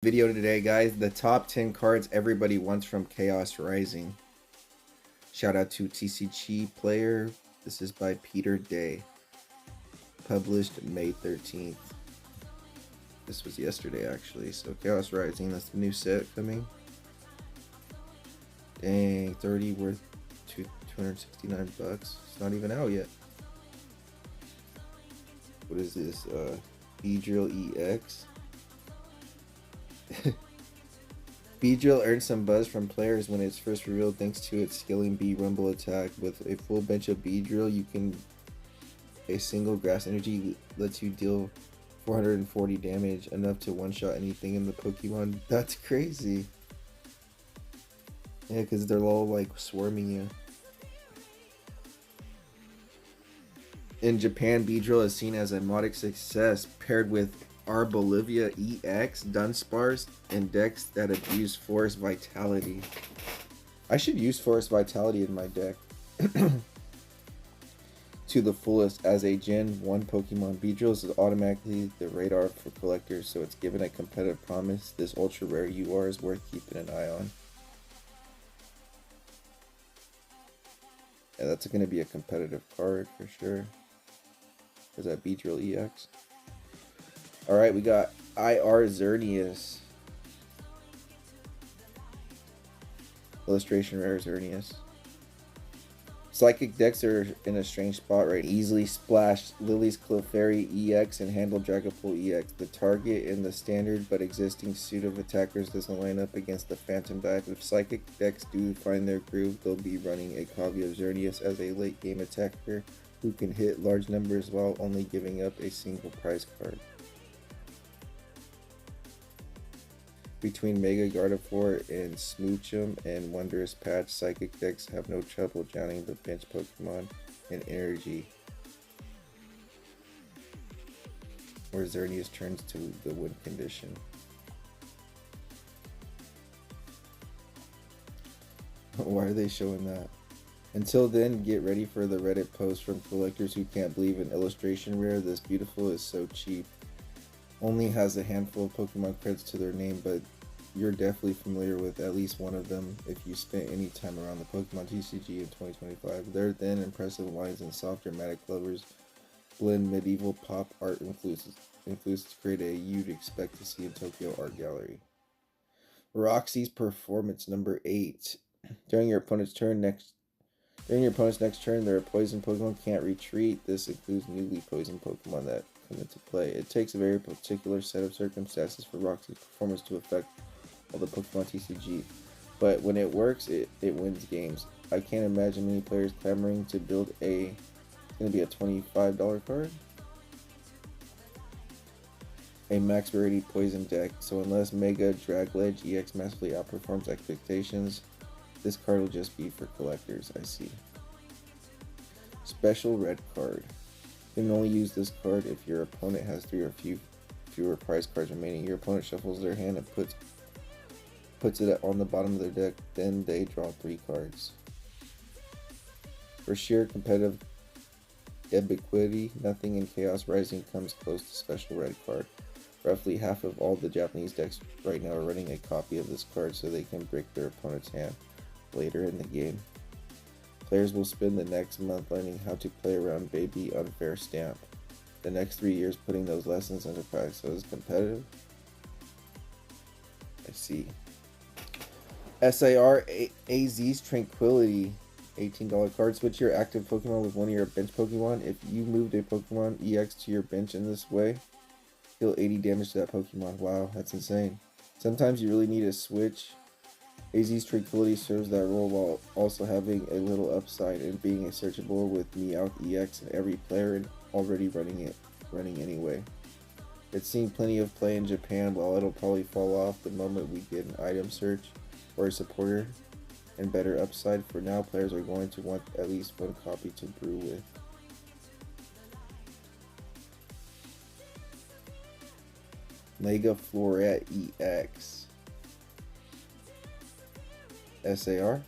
Video today, guys. The top 10 cards everybody wants from Chaos Rising. Shout out to TCG Player. This is by Peter Day. Published May 13th. This was yesterday, actually. So Chaos Rising, that's the new set coming. Dang, 30 worth 269 bucks. It's not even out yet. What is this? Beedrill EX. Beedrill earned some buzz from players when it's first revealed thanks to its Skilling Bee Rumble attack. With a full bench of Beedrill, a single grass energy lets you deal 440 damage, enough to one-shot anything in the Pokemon. That's crazy. Yeah, because they're all like swarming you. In Japan, Beedrill is seen as a modest success, paired with Arbolivia EX, Dunsparce, and decks that abuse Forest Vitality. I should use Forest Vitality in my deck to the fullest. As a Gen 1 Pokemon, Beedrill is automatically the radar for collectors, so it's given a competitive promise. This ultra rare UR is worth keeping an eye on. Yeah, that's going to be a competitive card for sure. Is that Beedrill EX? Alright, we got IR Xerneas. Illustration rare Xerneas. Psychic decks are in a strange spot right. Easily splash Lily's Clefairy EX and handle Dragapult EX. The target in the standard but existing suit of attackers doesn't line up against the Phantom Dive. If Psychic decks do find their groove, they'll be running a copy of Xerneas as a late game attacker who can hit large numbers while only giving up a single prize card. Between Mega Gardevoir and Smoochum and Wondrous Patch, Psychic decks have no trouble drowning the bench Pokemon in energy, where Xerneas turns to the win condition. Why are they showing that? Until then, get ready for the Reddit post from collectors who can't believe an illustration rare this beautiful is so cheap. Only has a handful of Pokemon credits to their name, but you're definitely familiar with at least one of them if you spent any time around the Pokemon TCG in 2025. Their thin, impressive lines and soft, dramatic covers blend medieval pop art influences to create a you'd expect to see in Tokyo Art Gallery. Roxy's Performance number 8. During your opponent's next turn, their poison Pokemon can't retreat. This includes newly poisoned Pokemon that come into play. It takes a very particular set of circumstances for Roxy's Performance to affect all the Pokemon TCG, but when it works, it wins games. I can't imagine many players clamoring to build it's going to be a $25 card, a max rarity poison deck. So unless Mega Dragledge EX massively outperforms expectations, this card will just be for collectors. I see. Special red card. You can only use this card if your opponent has 3 or fewer prize cards remaining. Your opponent shuffles their hand and puts it on the bottom of their deck, then they draw 3 cards. For sheer competitive ubiquity, nothing in Chaos Rising comes close to special red card. Roughly half of all the Japanese decks right now are running a copy of this card so they can break their opponent's hand later in the game. Players will spend the next month learning how to play around Baby Unfair Stamp. The next 3 years putting those lessons into practice. So it's competitive. I see. SAR AZ's Tranquility, $18 card. Switch your active Pokemon with one of your bench Pokemon. If you moved a Pokemon EX to your bench in this way, deal 80 damage to that Pokemon. Wow, that's insane. Sometimes you really need a switch. AZ's Tranquility serves that role while also having a little upside and being a searchable with Meowth EX and every player and already running anyway. It's seen plenty of play in Japan, while it'll probably fall off the moment we get an item search or a supporter and better upside. For now, players are going to want at least one copy to brew with. Mega Floret EX. SAR.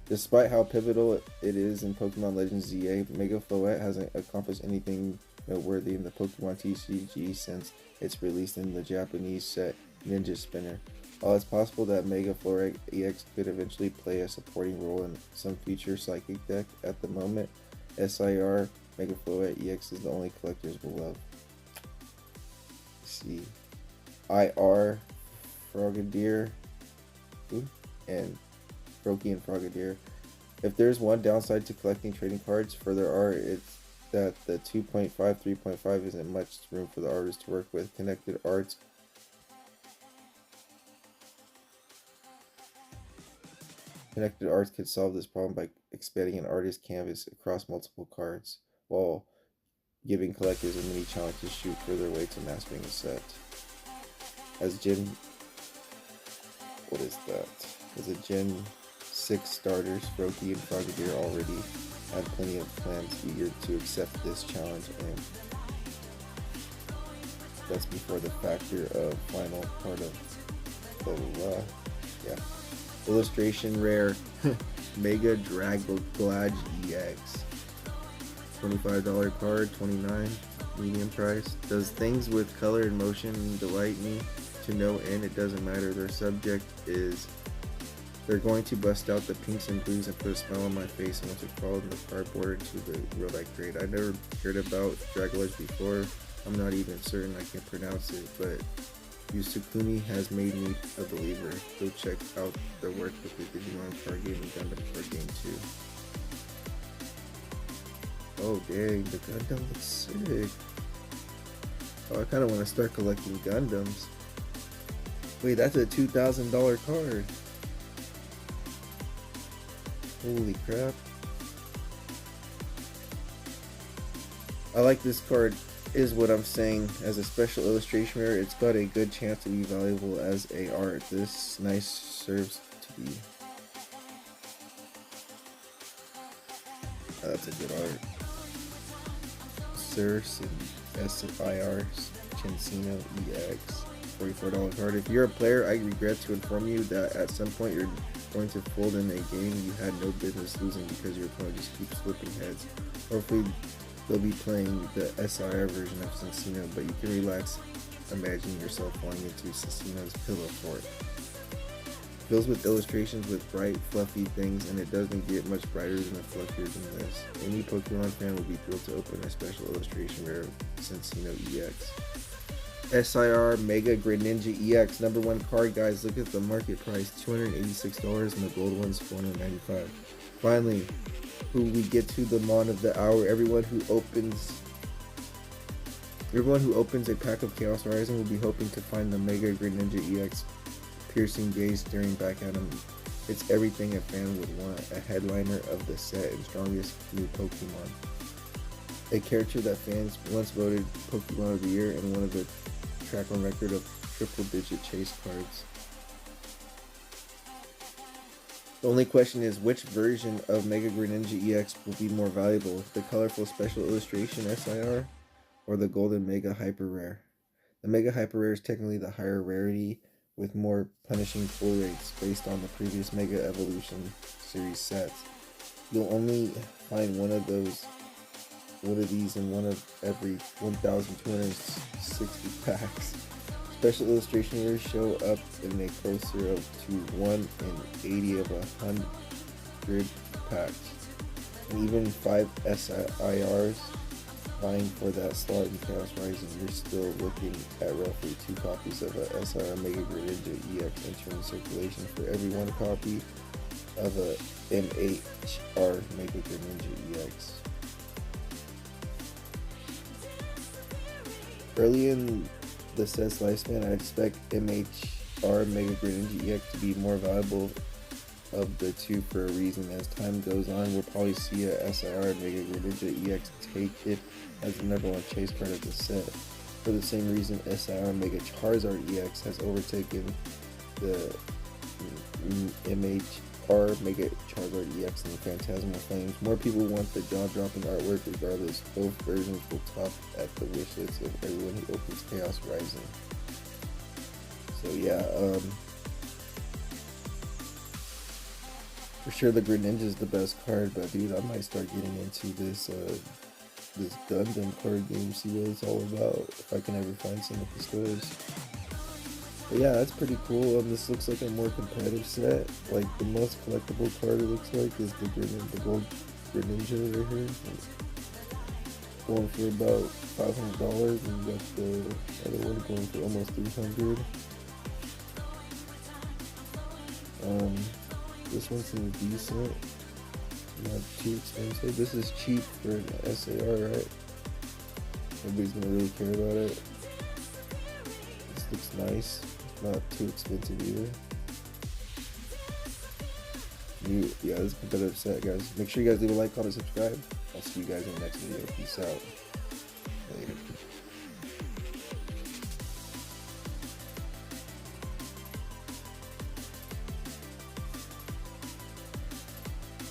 Despite how pivotal it is in Pokemon Legends ZA, Mega Floret hasn't accomplished anything noteworthy in the Pokemon TCG since it's released in the Japanese set Ninja Spinner. While it's possible that Mega Flora EX could eventually play a supporting role in some future Psychic deck, at the moment, SIR Mega Flora EX is the only collectors will love. Let's see. IR Frogadier and Froakie and Frogadier. If there's one downside to collecting trading cards for their art, it's that the 2.5, 3.5 isn't much room for the artist to work with. Connected Arts could solve this problem by expanding an artist's canvas across multiple cards, while giving collectors a mini challenge to shoot further way to mastering a set. As Gen... what is that? As a Gen 6 starters, Froakie and Frogadier already had plenty of plans eager to accept this challenge, and that's before the factor of final part of blah blah blah. Yeah. Illustration rare Mega Dragoglage EX. $25 card, $29 medium price. Does things with color and motion delight me to no end? It doesn't matter. Their subject is they're going to bust out the pinks and blues and put a smile on my face and once it crawled in the cardboard into the world I create. I never heard about Dragoglage before. I'm not even certain I can pronounce it, but Yusukuni has made me a believer. Go check out their work with the Digimon card game and Gundam card game too. Oh dang, the Gundam looks sick. Oh, I kind of want to start collecting Gundams. Wait, that's a $2,000 card. Holy crap. I like this card, is what I'm saying. As a special illustration rare, it's got a good chance to be valuable as a art. This nice serves to be. Oh, that's a good art. Circe and SIR Chinsino EX. $44 card. If you're a player, I regret to inform you that at some point you're going to fold in a game you had no business losing because your opponent just keeps flipping heads. Hopefully they'll be playing the SIR version of Cincino, but you can relax imagining yourself falling into Cincino's pillow fort. Fills with illustrations with bright, fluffy things, and it doesn't get much brighter than a fluffier than this. Any Pokemon fan will be thrilled to open a special illustration rare Cincino EX. SIR Mega Greninja EX, #1 card, guys. Look at the market price, $286, and the gold one's $495. Finally, who we get to the Mon of the hour. Everyone who opens a pack of Chaos Rising will be hoping to find the Mega Greninja EX piercing gaze staring back at him. It's everything a fan would want, a headliner of the set and strongest new Pokemon. A character that fans once voted Pokemon of the Year and one of the track on record of triple-digit chase cards. The only question is which version of Mega Greninja EX will be more valuable, the colorful special illustration SIR or the golden Mega Hyper Rare. The Mega Hyper Rare is technically the higher rarity with more punishing pull rates based on the previous Mega Evolution series sets. You'll only find one of these in one of every 1,260 packs. Special illustration rares show up in a closer to 1 in 80 of 100 packs. And even 5 SIRs vying for that slot in Chaos Rising, you're still looking at roughly 2 copies of a SIR Mega Greninja EX entering circulation for every 1 copy of a MHR Mega Greninja EX. Early in the set's lifespan, I expect MHR Mega Greninja EX to be more valuable of the two for a reason. As time goes on, we'll probably see a SIR Mega Greninja EX take it as the #1 chase card of the set. For the same reason, SIR Mega Charizard EX has overtaken the MHR Mega Charizard EX in the Phantasmal Flames. More people want the jaw-dropping artwork regardless. Both versions will top at the wish list of everyone who opens Chaos Rising. So yeah, for sure the Greninja is the best card, but dude, I might start getting into this this Gundam card game, see what it's all about, if I can ever find some at the stores. But yeah, that's pretty cool. This looks like a more competitive set. Like, the most collectible card it looks like is the gold Greninja right here. Going for about $500, and you got the other one going for almost $300. This one seems decent, not too expensive. This is cheap for an SAR, right? Nobody's gonna really care about it. This looks nice, not too expensive either. Yeah, this is a competitive set, guys. Make sure you guys leave a like, comment, subscribe. I'll see you guys in the next video. Peace out. Later.